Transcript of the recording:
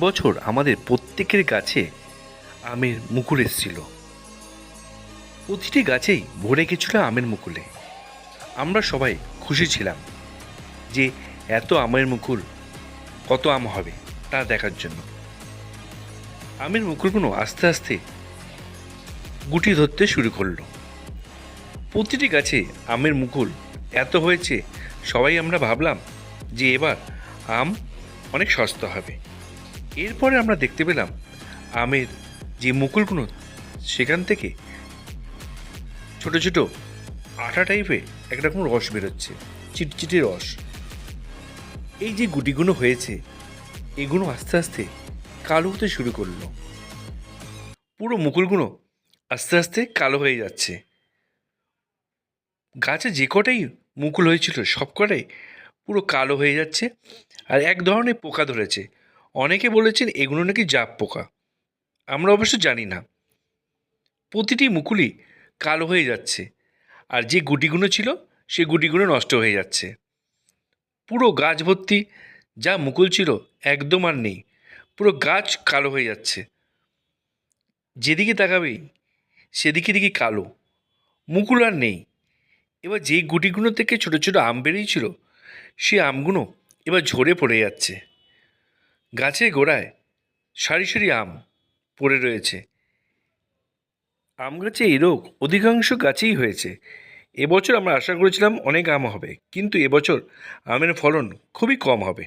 এবছর আমাদের প্রত্যেকের গাছে আমের মুকুল এসেছিল। প্রতিটি গাছেই ভরে গেছিল আমের মুকুলে। আমরা সবাই খুশি ছিলাম যে এত আমের মুকুল, কত আম হবে তা দেখার জন্য। আমের মুকুলগুলো আস্তে আস্তে গুটি ধরতে শুরু করলো। প্রতিটি গাছে আমের মুকুল এত হয়েছে, সবাই আমরা ভাবলাম যে এবার আম অনেক সস্তা হবে। এরপরে আমরা দেখতে পেলাম আমের যে মুকুলগুলো, সেখান থেকে ছোট ছোট আঠা টাইপের একরকম রস বেরোচ্ছে, চিটচিটে রস। এই যে গুটিগুলো হয়েছে, এগুলো আস্তে আস্তে কালো হতে শুরু করলো। পুরো মুকুলগুলো আস্তে আস্তে কালো হয়ে যাচ্ছে। গাছে যে কটাই মুকুল হয়েছিল সব কটাই পুরো কালো হয়ে যাচ্ছে। আর এক ধরনের পোকা ধরেছে। অনেকে বলেছেন এগুলো নাকি জাপ পোকা। আমরা অবশ্য জানি না। প্রতিটি মুকুলই কালো হয়ে যাচ্ছে, আর যে গুটিগুলো ছিল সে গুটিগুলো নষ্ট হয়ে যাচ্ছে। পুরো গাছ ভর্তি যা মুকুল ছিল একদম আর নেই। পুরো গাছ কালো হয়ে যাচ্ছে। যেদিকে তাকাবেই সেদিকে দিকে কালো, মুকুল আর নেই। এবার যেই গুটিগুলো থেকে ছোট ছোট আম বেরিয়েছিল, সে আমগুলো এবার ঝরে পড়ে যাচ্ছে। গাছের গোড়ায় সারি সারি আম পড়ে রয়েছে। আম গাছে এই রোগ অধিকাংশ গাছেই হয়েছে। এবছর আমরা আশা করেছিলাম অনেক আম হবে, কিন্তু এবছর আমের ফলন খুবই কম হবে।